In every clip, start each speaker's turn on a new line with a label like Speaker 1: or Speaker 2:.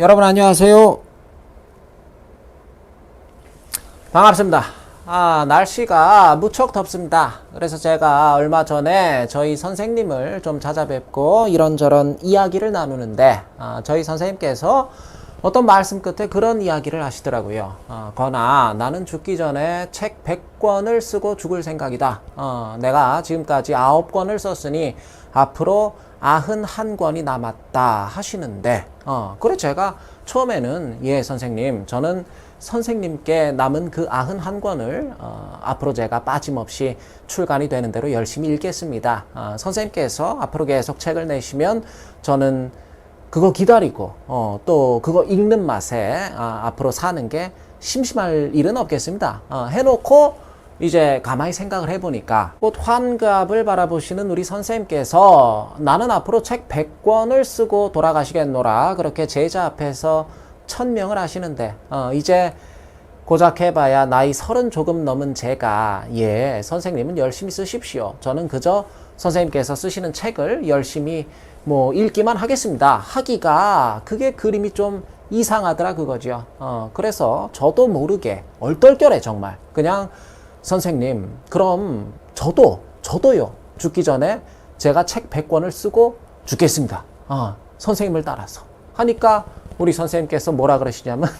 Speaker 1: 여러분 안녕하세요. 반갑습니다. 날씨가 무척 덥습니다. 그래서 제가 얼마 전에 저희 선생님을 좀 찾아뵙고 이런저런 이야기를 나누는데 저희 선생님께서 어떤 말씀 끝에 그런 이야기를 하시더라고요. 건아, 나는 죽기 전에 책 100권을 쓰고 죽을 생각이다. 내가 지금까지 9권을 썼으니 앞으로 91권이 남았다 하시는데, 그래 제가 처음에는 예 선생님, 저는 선생님께 남은 그 91권을 앞으로 제가 빠짐없이 출간이 되는 대로 열심히 읽겠습니다. 선생님께서 앞으로 계속 책을 내시면 저는 그거 기다리고 또 그거 읽는 맛에 앞으로 사는 게 심심할 일은 없겠습니다. 해놓고 이제 가만히 생각을 해보니까 곧 환갑을 바라보시는 우리 선생님께서 나는 앞으로 책 100권을 쓰고 돌아가시겠노라 그렇게 제자 앞에서 천명을 하시는데 이제 고작 해봐야 나이 30 조금 넘은 제가 예 선생님은 열심히 쓰십시오. 저는 그저 선생님께서 쓰시는 책을 열심히 뭐 읽기만 하겠습니다. 하기가 그게 그림이 좀 이상하더라 그거죠. 그래서 저도 모르게 얼떨결에 정말 그냥 선생님 그럼 저도요 죽기 전에 제가 책 100권을 쓰고 죽겠습니다. 선생님을 따라서 하니까 우리 선생님께서 뭐라 그러시냐면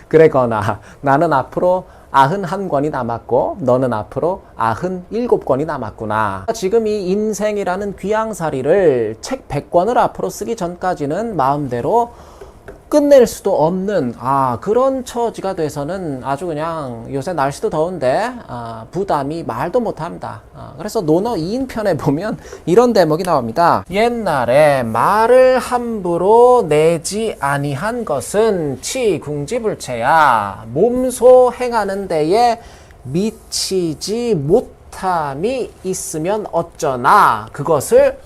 Speaker 1: 그래거나 나는 앞으로 91권이 남았고 너는 앞으로 97권이 남았구나. 지금 이 인생이라는 귀양살이를 책 100권을 앞으로 쓰기 전까지는 마음대로 끝낼 수도 없는 그런 처지가 돼서는 아주 그냥 요새 날씨도 더운데 부담이 말도 못합니다. 그래서 논어 2인편에 보면 이런 대목이 나옵니다. 옛날에 말을 함부로 내지 아니한 것은 치궁지불체야. 몸소 행하는 데에 미치지 못함이 있으면 어쩌나 그것을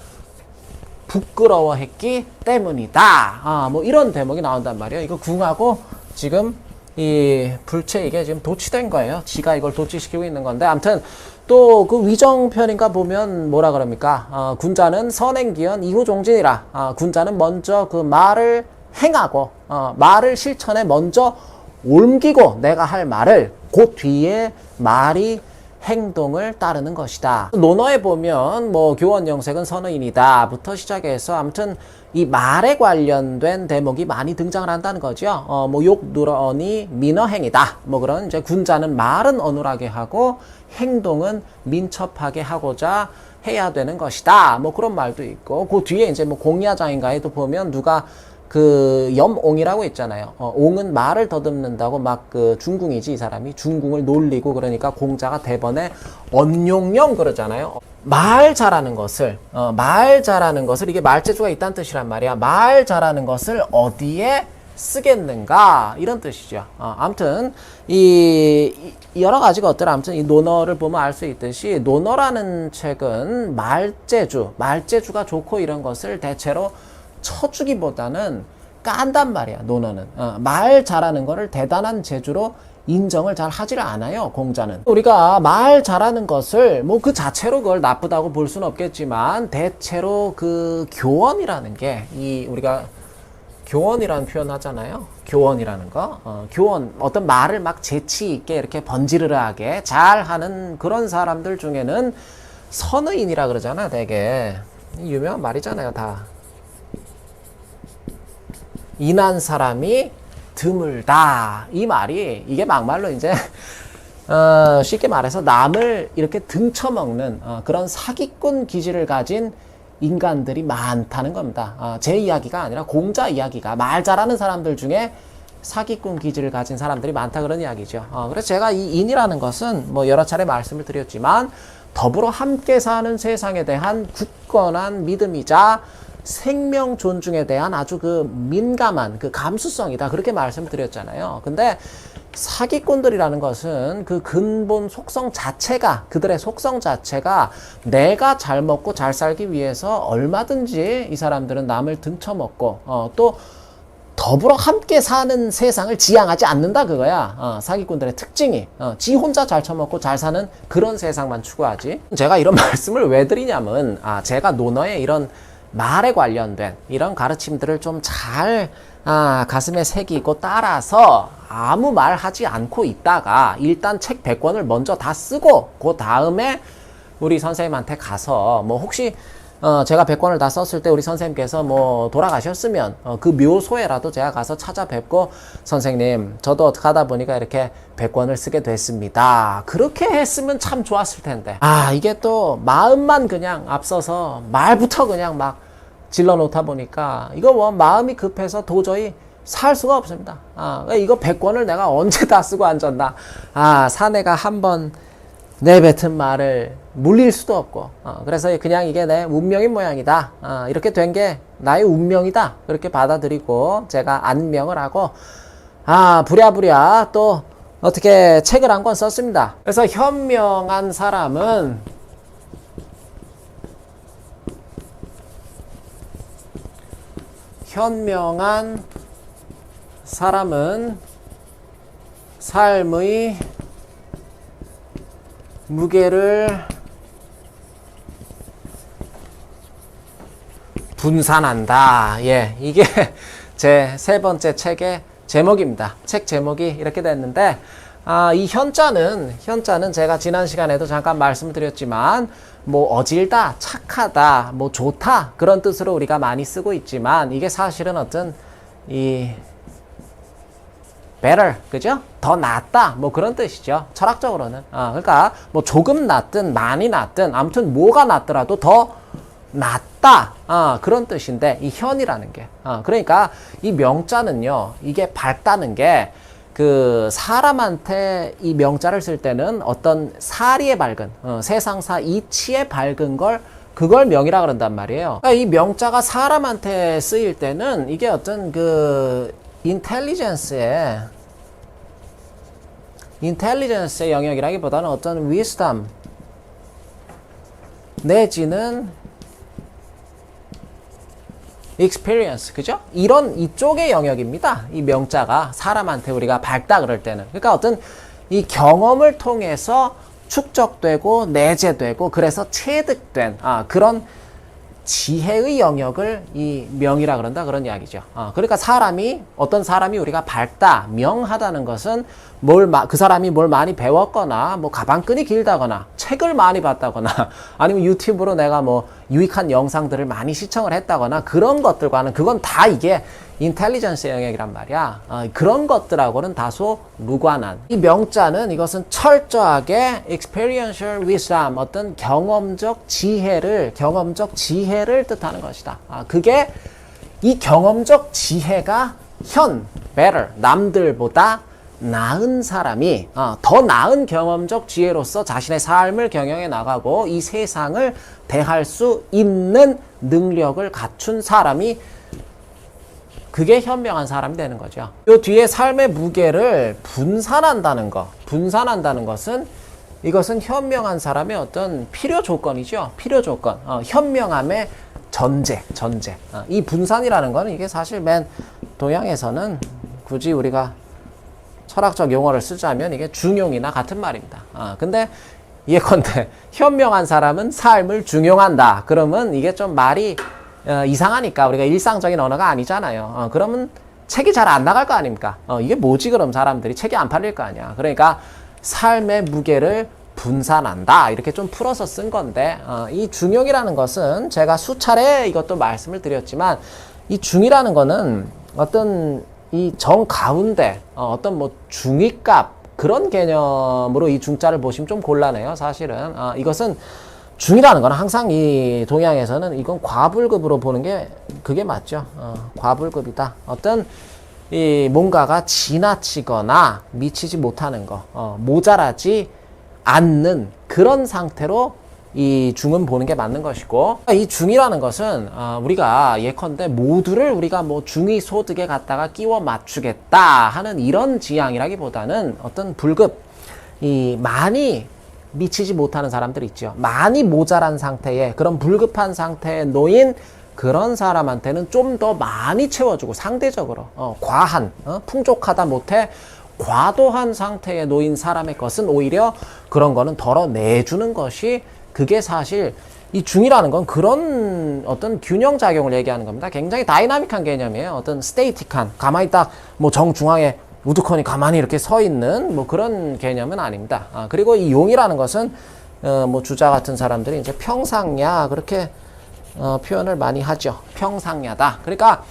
Speaker 1: 부끄러워했기 때문이다. 뭐 이런 대목이 나온단 말이에요. 이거 궁하고 지금 이 불체 이게 지금 도치된 거예요. 지가 이걸 도치시키고 있는 건데 아무튼 또 그 위정편인가 보면 뭐라 그럽니까? 군자는 선행기연 이후종진이라. 군자는 먼저 그 말을 행하고 말을 실천에 먼저 옮기고 내가 할 말을 그 뒤에 말이 행동을 따르는 것이다. 논어에 보면 뭐 교원영색은 선의인이다 부터 시작해서 아무튼 이 말에 관련된 대목이 많이 등장을 한다는 거죠. 뭐 욕누러니 민어행이다. 뭐 그런 이제 군자는 말은 어눌하게 하고 행동은 민첩하게 하고자 해야 되는 것이다. 뭐 그런 말도 있고 그 뒤에 이제 뭐 공야장인가에도 보면 누가 그 염옹이라고 있잖아요. 옹은 말을 더듬는다고 막 그 중궁이지 이 사람이 중궁을 놀리고 그러니까 공자가 대번에 언용령 그러잖아요. 말 잘하는 것을 이게 말재주가 있다는 뜻이란 말이야. 말 잘하는 것을 어디에 쓰겠는가 이런 뜻이죠. 아무튼 이 여러 가지 것들 아무튼 이 논어를 보면 알 수 있듯이 논어라는 책은 말재주가 좋고 이런 것을 대체로 쳐주기보다는 깐단 말이야. 논어는 말 잘하는 거를 대단한 재주로 인정을 잘 하지를 않아요. 공자는 우리가 말 잘하는 것을 뭐 그 자체로 그걸 나쁘다고 볼 수는 없겠지만 대체로 그 교원이라는 게 이 우리가 교원이라는 표현 하잖아요. 교원이라는 거 교원 어떤 말을 막 재치 있게 이렇게 번지르르하게 잘하는 그런 사람들 중에는 선의인이라 그러잖아. 되게 유명한 말이잖아요. 다 인한 사람이 드물다. 이 말이 이게 막말로 이제 쉽게 말해서 남을 이렇게 등쳐먹는 그런 사기꾼 기질을 가진 인간들이 많다는 겁니다. 제 이야기가 아니라 공자 이야기가 말 잘하는 사람들 중에 사기꾼 기질을 가진 사람들이 많다 그런 이야기죠. 그래서 제가 이 인이라는 것은 뭐 여러 차례 말씀을 드렸지만 더불어 함께 사는 세상에 대한 굳건한 믿음이자 생명 존중에 대한 아주 그 민감한 그 감수성이다 그렇게 말씀드렸잖아요. 근데 사기꾼들이라는 것은 그 근본 속성 자체가 그들의 속성 자체가 내가 잘 먹고 잘 살기 위해서 얼마든지 이 사람들은 남을 등쳐먹고 또 더불어 함께 사는 세상을 지향하지 않는다 그거야. 사기꾼들의 특징이 지 혼자 잘 처먹고 잘 사는 그런 세상만 추구하지. 제가 이런 말씀을 왜 드리냐면 제가 논어에 이런 말에 관련된 이런 가르침들을 좀 잘 가슴에 새기고 따라서 아무 말 하지 않고 있다가 일단 책 100권을 먼저 다 쓰고 그 다음에 우리 선생님한테 가서 뭐 혹시 제가 100권을 다 썼을 때 우리 선생님께서 뭐 돌아가셨으면 그 묘소에라도 제가 가서 찾아뵙고 선생님 저도 어떻게 하다 보니까 이렇게 100권을 쓰게 됐습니다. 그렇게 했으면 참 좋았을 텐데 이게 또 마음만 그냥 앞서서 말부터 그냥 막 질러 놓다 보니까 이거 뭐 마음이 급해서 도저히 살 수가 없습니다. 이거 100권을 내가 언제 다 쓰고 앉았나. 사내가 한번 내뱉은 말을 물릴 수도 없고 그래서 그냥 이게 내 운명인 모양이다. 이렇게 된 게 나의 운명이다. 그렇게 받아들이고 제가 안명을 하고 부랴부랴 또 어떻게 책을 한 권 썼습니다. 그래서 현명한 사람은 삶의 무게를 분산한다. 이게 제 세 번째 책의 제목입니다. 책 제목이 이렇게 됐는데 이 현자는 제가 지난 시간에도 잠깐 말씀드렸지만 뭐 어질다, 착하다, 뭐 좋다 그런 뜻으로 우리가 많이 쓰고 있지만 이게 사실은 어떤 이 better, 그죠? 더 낫다, 뭐 그런 뜻이죠. 철학적으로는. 그러니까 뭐 조금 낫든 많이 낫든 아무튼 뭐가 낫더라도 더 낫다, 그런 뜻인데 이 현이라는 게. 그러니까 이 명자는요, 이게 밝다는 게 그 사람한테 이 명자를 쓸 때는 어떤 사리에 밝은, 세상사 이치에 밝은 그걸 명이라 그런단 말이에요. 그러니까 이 명자가 사람한테 쓰일 때는 이게 어떤 그 인텔리전스의 영역이라기보다는 어떤 wisdom 내지는 experience, 그죠? 이쪽의 영역입니다. 이 명자가 사람한테 우리가 밝다 그럴 때는. 그러니까 어떤 이 경험을 통해서 축적되고 내재되고 그래서 체득된 그런 지혜의 영역을 이 명이라 그런다 그런 이야기죠. 그러니까 어떤 사람이 우리가 밝다, 명하다는 것은 그 사람이 뭘 많이 배웠거나 뭐 가방끈이 길다거나 책을 많이 봤다거나 아니면 유튜브로 내가 뭐 유익한 영상들을 많이 시청을 했다거나 그런 것들과는 그건 다 이게 인텔리전스 영역이란 말이야. 그런 것들하고는 다소 무관한 이 명자는 이것은 철저하게 experiential wisdom, 어떤 경험적 지혜를 뜻하는 것이다. 그게 이 경험적 지혜가 better, 남들보다 나은 사람이 더 나은 경험적 지혜로서 자신의 삶을 경영해 나가고 이 세상을 대할 수 있는 능력을 갖춘 사람이 그게 현명한 사람이 되는 거죠. 요 뒤에 삶의 무게를 분산한다는 것은 이것은 현명한 사람의 어떤 필요 조건이죠. 필요 조건. 현명함의 전제. 이 분산이라는 거는 이게 사실 맨 동양에서는 굳이 우리가 철학적 용어를 쓰자면 이게 중용이나 같은 말입니다. 근데 예컨대 현명한 사람은 삶을 중용한다. 그러면 이게 좀 말이 이상하니까 우리가 일상적인 언어가 아니잖아요. 그러면 책이 잘 안 나갈 거 아닙니까? 이게 뭐지 그럼 사람들이 책이 안 팔릴 거 아니야. 그러니까 삶의 무게를 분산한다. 이렇게 좀 풀어서 쓴 건데 이 중용이라는 것은 제가 수차례 이것도 말씀을 드렸지만 이 중이라는 거는 어떤 이 정 가운데 어떤 뭐 중위값 그런 개념으로 이 중자를 보시면 좀 곤란해요. 사실은 이것은 중이라는 건 항상 이 동양에서는 이건 과불급으로 보는 게 그게 맞죠. 과불급이다. 어떤 이 뭔가가 지나치거나 미치지 못하는 거, 모자라지 않는 그런 상태로 이 중은 보는 게 맞는 것이고, 이 중이라는 것은 우리가 예컨대 모두를 우리가 뭐 중위 소득에 갖다가 끼워 맞추겠다 하는 이런 지향이라기보다는 어떤 불급, 이 많이 미치지 못하는 사람들 있죠. 많이 모자란 상태에 그런 불급한 상태에 놓인 그런 사람한테는 좀 더 많이 채워주고 상대적으로 과한, 풍족하다 못해 과도한 상태에 놓인 사람의 것은 오히려 그런 거는 덜어내주는 것이 그게 사실 이 중이라는 건 그런 어떤 균형 작용을 얘기하는 겁니다. 굉장히 다이나믹한 개념이에요. 어떤 스테이틱한, 가만히 딱 뭐 정중앙에 우두커니 가만히 이렇게 서 있는 뭐 그런 개념은 아닙니다. 그리고 이 용이라는 것은 뭐 주자 같은 사람들이 이제 평상야 그렇게 표현을 많이 하죠. 평상야다. 그러니까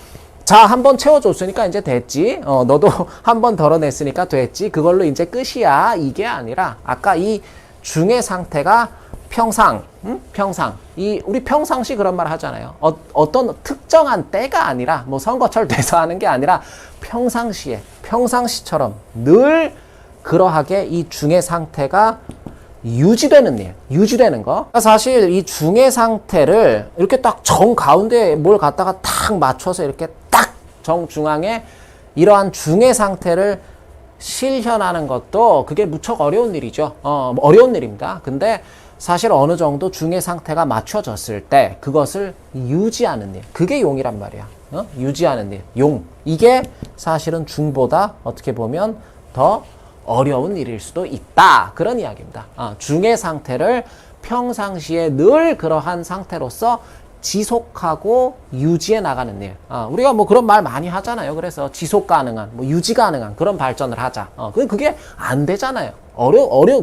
Speaker 1: 자, 한 번 채워줬으니까 이제 됐지. 너도 한 번 덜어냈으니까 됐지. 그걸로 이제 끝이야. 이게 아니라 아까 이 중의 상태가 평상, 평상. 우리 평상시 그런 말 하잖아요. 어떤 특정한 때가 아니라 뭐 선거철 돼서 하는 게 아니라 평상시에, 평상시처럼 늘 그러하게 이 중의 상태가 유지되는 일, 유지되는 거. 사실 이 중의 상태를 이렇게 딱 정 가운데에 뭘 갖다가 탁 맞춰서 이렇게 딱 정중앙에 이러한 중의 상태를 실현하는 것도 그게 무척 어려운 일이죠. 어려운 일입니다. 근데 사실 어느 정도 중의 상태가 맞춰졌을 때 그것을 유지하는 일. 그게 용이란 말이야. 유지하는 일. 용. 이게 사실은 중보다 어떻게 보면 더 어려운 일일 수도 있다. 그런 이야기입니다. 중의 상태를 평상시에 늘 그러한 상태로서 지속하고 유지해 나가는 일. 우리가 뭐 그런 말 많이 하잖아요. 그래서 지속 가능한, 뭐 유지 가능한 그런 발전을 하자. 그게 안 되잖아요.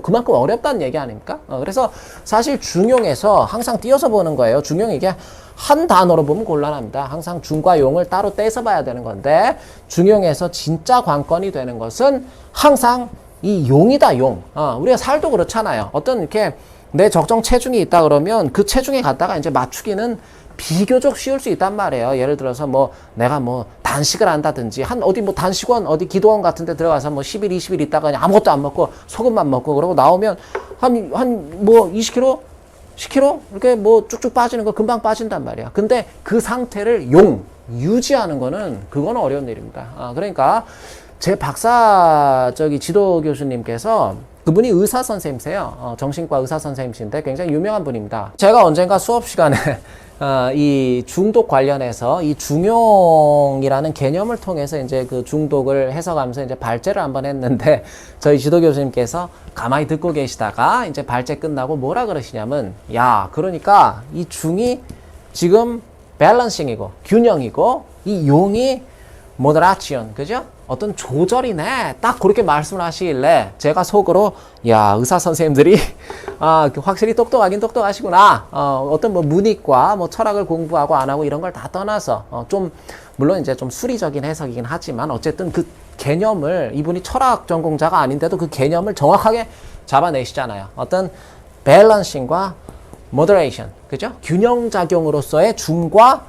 Speaker 1: 그만큼 어렵다는 얘기 아닙니까? 그래서 사실 중용에서 항상 띄어서 보는 거예요. 중용 이게 한 단어로 보면 곤란합니다. 항상 중과 용을 따로 떼서 봐야 되는 건데, 중용에서 진짜 관건이 되는 것은 항상 이 용이다, 용. 우리가 살도 그렇잖아요. 어떤 이렇게 내 적정 체중이 있다 그러면 그 체중에 갖다가 이제 맞추기는 비교적 쉬울 수 있단 말이에요. 예를 들어서 뭐 내가 뭐 단식을 한다든지 어디 뭐 단식원 어디 기도원 같은 데 들어가서 뭐 10일 20일 있다가 그냥 아무것도 안 먹고 소금만 먹고 그러고 나오면 한 뭐 20kg 10kg 이렇게 뭐 쭉쭉 빠지는 거 금방 빠진단 말이야. 근데 그 상태를 유지하는 거는 그건 어려운 일입니다. 그러니까 제 박사 지도 교수님께서 그분이 의사 선생님이세요. 정신과 의사 선생님이신데 굉장히 유명한 분입니다. 제가 언젠가 수업 시간에 이 중독 관련해서 이 중용이라는 개념을 통해서 이제 그 중독을 해석하면서 이제 발제를 한번 했는데 저희 지도 교수님께서 가만히 듣고 계시다가 이제 발제 끝나고 뭐라 그러시냐면, 야, 그러니까 이 중이 지금 밸런싱이고 균형이고 이 용이 모더라치온, 그죠? 어떤 조절이네. 딱 그렇게 말씀을 하시길래 제가 속으로, 야, 의사 선생님들이 확실히 똑똑하긴 똑똑하시구나. 어떤 뭐 문이과 뭐 철학을 공부하고 안 하고 이런 걸 다 떠나서 좀 물론 이제 좀 수리적인 해석이긴 하지만 어쨌든 그 개념을, 이분이 철학 전공자가 아닌데도 그 개념을 정확하게 잡아내시잖아요. 어떤 밸런싱과 모더레이션, 그죠? 균형 작용으로서의 중과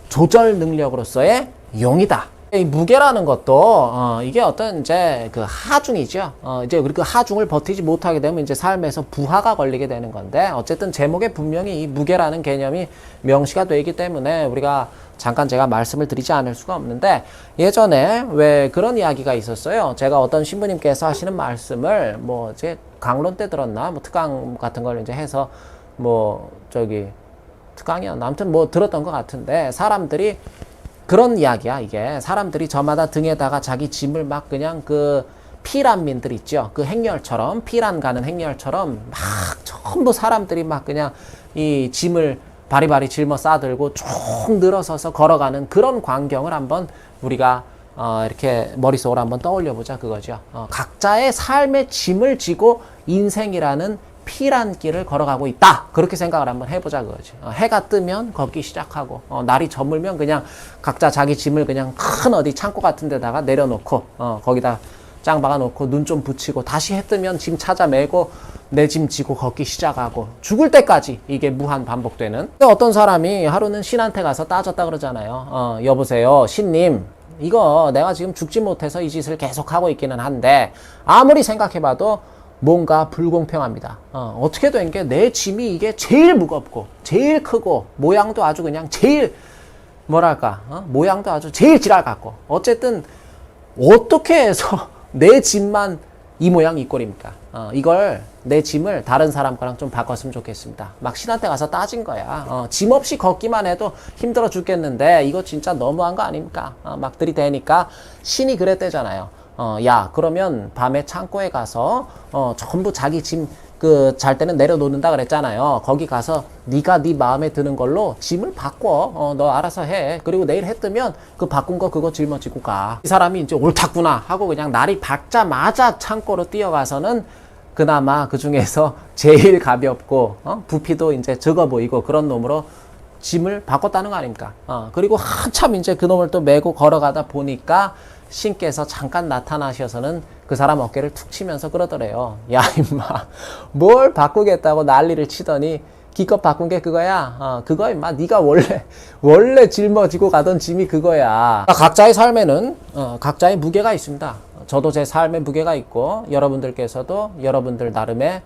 Speaker 1: 조절 능력으로서의 용이다. 이 무게라는 것도 이게 어떤 이제 그 하중이죠. 이제 그 하중을 버티지 못하게 되면 이제 삶에서 부하가 걸리게 되는 건데, 어쨌든 제목에 분명히 이 무게라는 개념이 명시가 되기 때문에 우리가 잠깐 제가 말씀을 드리지 않을 수가 없는데, 예전에 왜 그런 이야기가 있었어요. 제가 어떤 신부님께서 하시는 말씀을 뭐 제 강론 때 들었나 뭐 특강 같은 걸 이제 해서 뭐 특강이었나 아무튼 뭐 들었던 것 같은데, 사람들이 그런 이야기야. 이게 사람들이 저마다 등에다가 자기 짐을 막 그냥 그 피란민들 있죠. 그 행렬처럼, 피란 가는 행렬처럼 막 전부 사람들이 막 그냥 이 짐을 바리바리 짊어 싸들고 쭉 늘어서서 걸어가는 그런 광경을 한번 우리가 이렇게 머릿속으로 한번 떠올려 보자, 그거죠. 각자의 삶의 짐을 지고 인생이라는 피란길을 걸어가고 있다. 그렇게 생각을 한번 해보자, 그거지. 해가 뜨면 걷기 시작하고, 날이 저물면 그냥 각자 자기 짐을 그냥 큰 어디 창고 같은 데다가 내려놓고, 거기다 짱 박아놓고 눈 좀 붙이고, 다시 해 뜨면 짐 찾아 메고 내 짐 지고 걷기 시작하고, 죽을 때까지 이게 무한 반복되는. 근데 어떤 사람이 하루는 신한테 가서 따졌다 그러잖아요. 여보세요, 신님. 이거 내가 지금 죽지 못해서 이 짓을 계속하고 있기는 한데, 아무리 생각해봐도 뭔가 불공평합니다. 어떻게 된 게 내 짐이 이게 제일 무겁고 제일 크고 모양도 아주 그냥 제일 뭐랄까 모양도 아주 제일 지랄 같고, 어쨌든 어떻게 해서 내 짐만 이 모양 이 꼴입니까? 이걸 내 짐을 다른 사람 거랑 좀 바꿨으면 좋겠습니다. 막 신한테 가서 따진 거야. 짐 없이 걷기만 해도 힘들어 죽겠는데 이거 진짜 너무한 거 아닙니까? 막 들이대니까 신이 그랬대잖아요. 야, 그러면 밤에 창고에 가서 전부 자기 짐 그 잘 때는 내려놓는다 그랬잖아요. 거기 가서 네가 네 마음에 드는 걸로 짐을 바꿔. 너 알아서 해. 그리고 내일 해 뜨면 그 바꾼 거 그거 짊어지고 가. 이 사람이 이제 옳았구나 하고 그냥 날이 밝자마자 창고로 뛰어가서는 그나마 그 중에서 제일 가볍고 부피도 이제 적어 보이고 그런 놈으로 짐을 바꿨다는 거 아닙니까? 그리고 한참 이제 그 놈을 또 메고 걸어가다 보니까 신께서 잠깐 나타나셔서는 그 사람 어깨를 툭 치면서 그러더래요. 야, 임마, 뭘 바꾸겠다고 난리를 치더니 기껏 바꾼 게 그거야. 그거 임마, 네가 원래 짊어지고 가던 짐이 그거야. 각자의 삶에는 각자의 무게가 있습니다. 저도 제 삶의 무게가 있고 여러분들께서도 여러분들 나름의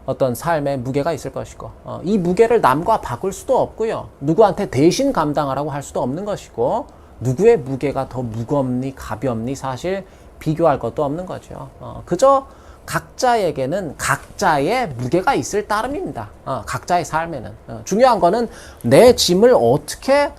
Speaker 1: 어떤 삶의 무게가 있을 것이고 이 무게를 남과 바꿀 수도 없고요. 누구한테 대신 감당하라고 할 수도 없는 것이고 누구의 무게가 더 무겁니 가볍니 사실 비교할 것도 없는 거죠. 그저 각자에게는 각자의 무게가 있을 따름입니다. 각자의 삶에는. 중요한 거는 내 짐을 어떻게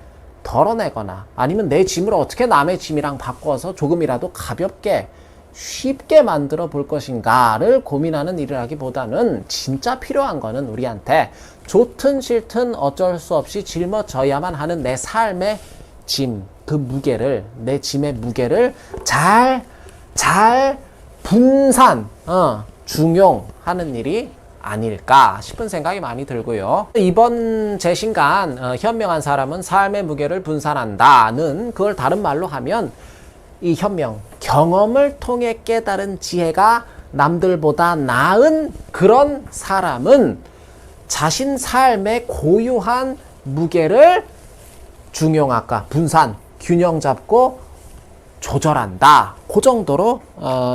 Speaker 1: 덜어내거나 아니면 내 짐을 어떻게 남의 짐이랑 바꿔서 조금이라도 가볍게 쉽게 만들어 볼 것인가를 고민하는 일을 하기보다는 진짜 필요한 거는 우리한테 좋든 싫든 어쩔 수 없이 짊어져야만 하는 내 삶의 짐, 그 무게를, 내 짐의 무게를 잘 분산, 중용하는 일이 아닐까 싶은 생각이 많이 들고요. 이번 제 신간 현명한 사람은 삶의 무게를 분산한다는 그걸 다른 말로 하면 이 현명, 경험을 통해 깨달은 지혜가 남들보다 나은 그런 사람은 자신 삶의 고유한 무게를 중용할까, 분산, 균형 잡고 조절한다. 그 정도로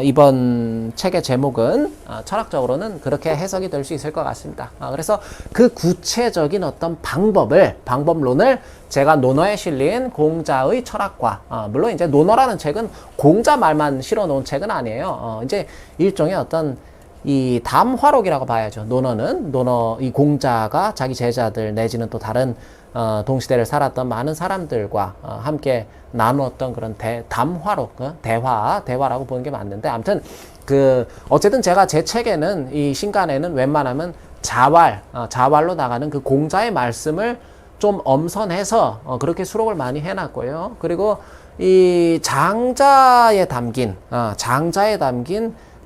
Speaker 1: 이번 책의 제목은 철학적으로는 그렇게 해석이 될 수 있을 것 같습니다. 그래서 그 구체적인 어떤 방법론을 제가 논어에 실린 공자의 철학과 물론 이제 논어라는 책은 공자 말만 실어 놓은 책은 아니에요. 이제 일종의 어떤 이 담화록이라고 봐야죠. 논어는 이 공자가 자기 제자들 내지는 또 다른 동시대를 살았던 많은 사람들과 함께 나누었던 그런 담화록, 대화라고 보는 게 맞는데, 아무튼 어쨌든 제가 제 책에는 이 신간에는 웬만하면 자왈로 나가는 그 공자의 말씀을 좀 엄선해서 그렇게 수록을 많이 해놨고요. 그리고 이 장자에 담긴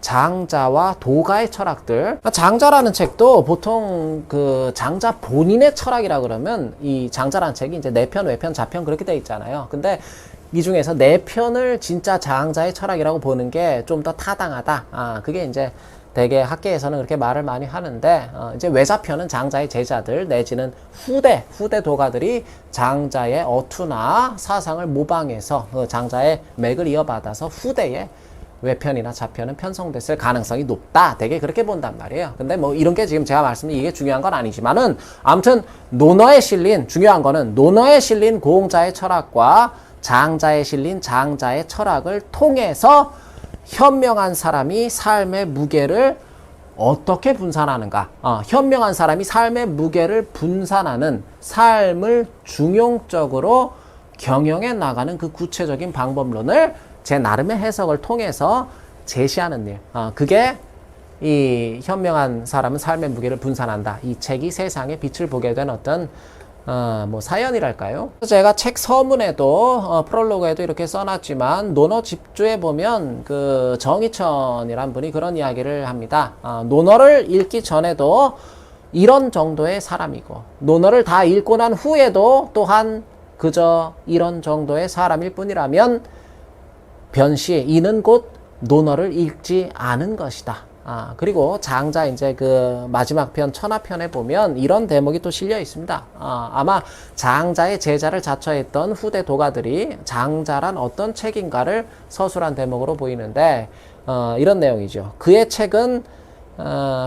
Speaker 1: 장자와 도가의 철학들. 장자라는 책도 보통 그 장자 본인의 철학이라 그러면 이 장자라는 책이 이제 내편, 외편, 자편 그렇게 돼 있잖아요. 근데 이 중에서 내편을 진짜 장자의 철학이라고 보는 게 좀 더 타당하다. 그게 이제 대개 학계에서는 그렇게 말을 많이 하는데, 이제 외자편은 장자의 제자들 내지는 후대 도가들이 장자의 어투나 사상을 모방해서 장자의 맥을 이어받아서 후대에 외편이나 자편은 편성됐을 가능성이 높다. 되게 그렇게 본단 말이에요. 근데 뭐 이런 게 지금 제가 말씀드린 이게 중요한 건 아니지만은 아무튼 중요한 거는 논어에 실린 공자의 철학과 장자에 실린 장자의 철학을 통해서 현명한 사람이 삶의 무게를 어떻게 분산하는가. 현명한 사람이 삶의 무게를 분산하는 삶을 중용적으로 경영해 나가는 그 구체적인 방법론을 제 나름의 해석을 통해서 제시하는 일. 그게 이 현명한 사람은 삶의 무게를 분산한다. 이 책이 세상에 빛을 보게 된 어떤 뭐 사연이랄까요? 제가 책 서문에도 프롤로그에도 이렇게 써놨지만 논어 집주에 보면 그 정희천이란 분이 그런 이야기를 합니다. 논어를 읽기 전에도 이런 정도의 사람이고 논어를 다 읽고 난 후에도 또한 그저 이런 정도의 사람일 뿐이라면 변시 이는 곧 논어를 읽지 않은 것이다. 그리고 장자 이제 그 마지막 편 천하편에 보면 이런 대목이 또 실려 있습니다. 아마 장자의 제자를 자처했던 후대 도가들이 장자란 어떤 책인가를 서술한 대목으로 보이는데 이런 내용이죠. 그의 책은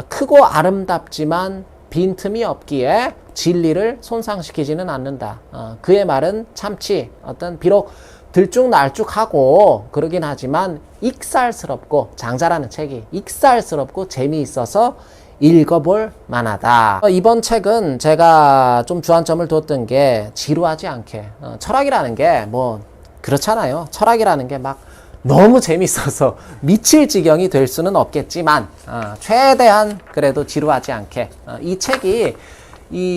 Speaker 1: 크고 아름답지만 빈틈이 없기에 진리를 손상시키지는 않는다. 그의 말은 참치 비록 들쭉날쭉하고 그러긴 하지만 익살스럽고 장자라는 책이 익살스럽고 재미있어서 읽어볼 만하다. 이번 책은 제가 좀 주안점을 뒀던 게 지루하지 않게 철학이라는 게 뭐 그렇잖아요. 철학이라는 게 막 너무 재밌어서 미칠 지경이 될 수는 없겠지만 최대한 그래도 지루하지 않게 이 책이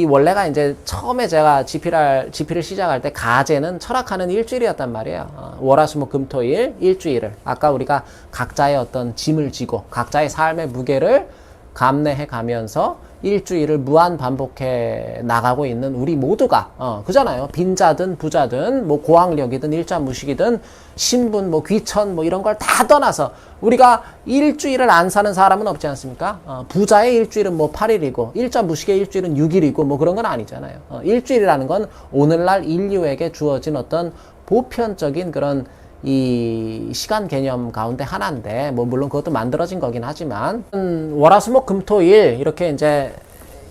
Speaker 1: 원래가 이제 처음에 제가 GP를 시작할 때 가제는 철학하는 일주일이었단 말이에요. 월화수목금토일 일주일을 아까 우리가 각자의 어떤 짐을 지고 각자의 삶의 무게를 감내해 가면서 일주일을 무한 반복해 나가고 있는 우리 모두가 그잖아요. 빈자든 부자든 뭐 고학력이든 일자무식이든 신분 뭐 귀천 뭐 이런 걸 다 떠나서 우리가 일주일을 안 사는 사람은 없지 않습니까? 부자의 일주일은 뭐 8일이고 일자무식의 일주일은 6일이고 뭐 그런 건 아니잖아요. 일주일이라는 건 오늘날 인류에게 주어진 어떤 보편적인 그런 이 시간 개념 가운데 하나인데 뭐 물론 그것도 만들어진 거긴 하지만 월화수목금토일 이렇게 이제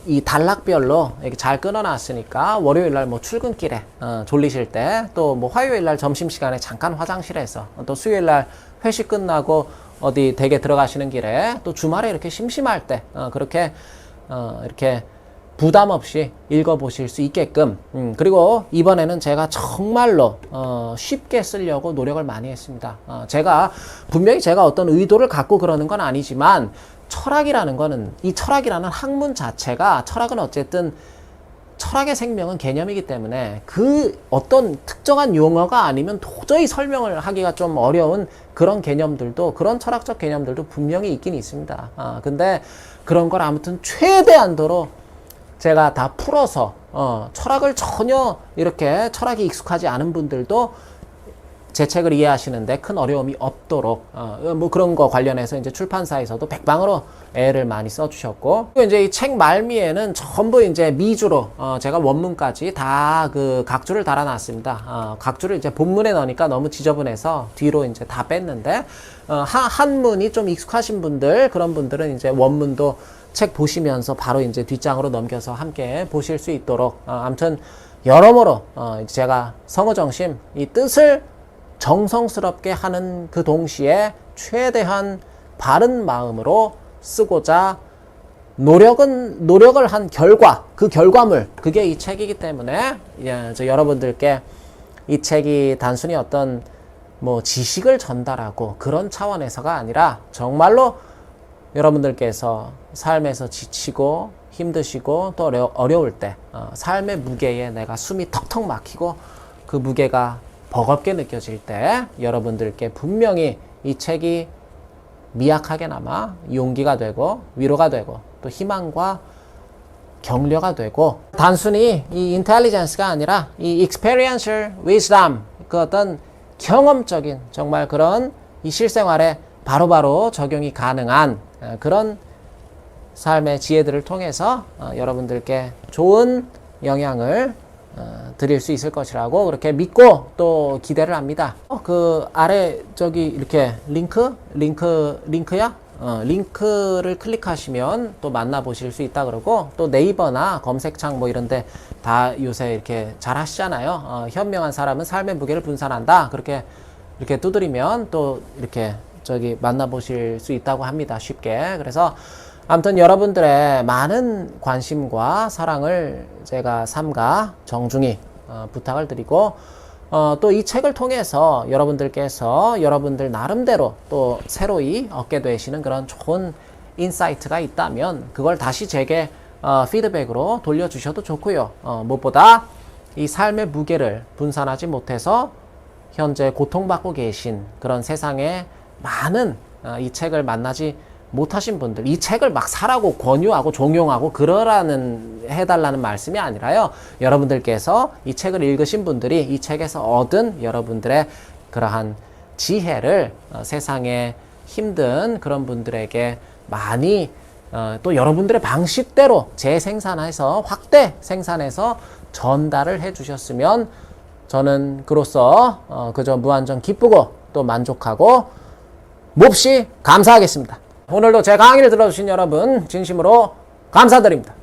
Speaker 1: 이 단락별로 이렇게 잘 끊어놨으니까 월요일날 뭐 출근길에 졸리실 때 또 뭐 화요일날 점심시간에 잠깐 화장실에서 또 수요일날 회식 끝나고 어디 댁에 들어가시는 길에 또 주말에 이렇게 심심할 때 그렇게 이렇게 부담 없이 읽어보실 수 있게끔 그리고 이번에는 제가 정말로 쉽게 쓰려고 노력을 많이 했습니다. 분명히 제가 어떤 의도를 갖고 그러는 건 아니지만 철학이라는 거는 이 철학이라는 학문 자체가 철학은 어쨌든 철학의 생명은 개념이기 때문에 그 어떤 특정한 용어가 아니면 도저히 설명을 하기가 좀 어려운 그런 개념들도 그런 철학적 개념들도 분명히 있긴 있습니다. 근데 그런 걸 아무튼 최대한도로 제가 다 풀어서 철학을 전혀 이렇게 철학이 익숙하지 않은 분들도 제 책을 이해하시는데 큰 어려움이 없도록 뭐 그런 거 관련해서 이제 출판사에서도 백방으로 애를 많이 써주셨고 그리고 이제 이 책 말미에는 전부 이제 미주로 제가 원문까지 다 그 각주를 달아놨습니다. 각주를 이제 본문에 넣으니까 너무 지저분해서 뒤로 이제 다 뺐는데 한문이 좀 익숙하신 분들 그런 분들은 이제 원문도 책 보시면서 바로 이제 뒷장으로 넘겨서 함께 보실 수 있도록 아무튼 여러모로 제가 성어정심 이 뜻을 정성스럽게 하는 그 동시에 최대한 바른 마음으로 쓰고자 노력을 한 결과 그 결과물 그게 이 책이기 때문에 여러분들께 이 책이 단순히 어떤 뭐 지식을 전달하고 그런 차원에서가 아니라 정말로 여러분들께서 삶에서 지치고 힘드시고 또 어려울 때 삶의 무게에 내가 숨이 턱턱 막히고 그 무게가 버겁게 느껴질 때 여러분들께 분명히 이 책이 미약하게나마 용기가 되고 위로가 되고 또 희망과 격려가 되고 단순히 이 인텔리전스가 아니라 이 experiential wisdom 그 어떤 경험적인 정말 그런 이 실생활에 바로바로 적용이 가능한 그런 삶의 지혜들을 통해서 여러분들께 좋은 영향을 드릴 수 있을 것이라고 그렇게 믿고 또 기대를 합니다. 그 아래 저기 이렇게 링크야? 링크를 클릭하시면 또 만나보실 수 있다 그러고 또 네이버나 검색창 뭐 이런데 다 요새 이렇게 잘 하시잖아요. 현명한 사람은 삶의 무게를 분산한다. 그렇게 이렇게 두드리면 또 이렇게 저기 만나보실 수 있다고 합니다. 쉽게. 그래서 아무튼 여러분들의 많은 관심과 사랑을 제가 삼가 정중히 부탁을 드리고 또 이 책을 통해서 여러분들께서 여러분들 나름대로 또 새로이 얻게 되시는 그런 좋은 인사이트가 있다면 그걸 다시 제게 피드백으로 돌려주셔도 좋고요. 무엇보다 이 삶의 무게를 분산하지 못해서 현재 고통받고 계신 그런 세상에 많은 이 책을 만나지 못하신 분들 이 책을 막 사라고 권유하고 종용하고 해달라는 말씀이 아니라요. 여러분들께서 이 책을 읽으신 분들이 이 책에서 얻은 여러분들의 그러한 지혜를 세상에 힘든 그런 분들에게 많이 또 여러분들의 방식대로 재생산해서 확대 생산해서 전달을 해 주셨으면 저는 그로써 그저 무한정 기쁘고 또 만족하고 몹시 감사하겠습니다. 오늘도 제 강의를 들어주신 여러분 진심으로 감사드립니다.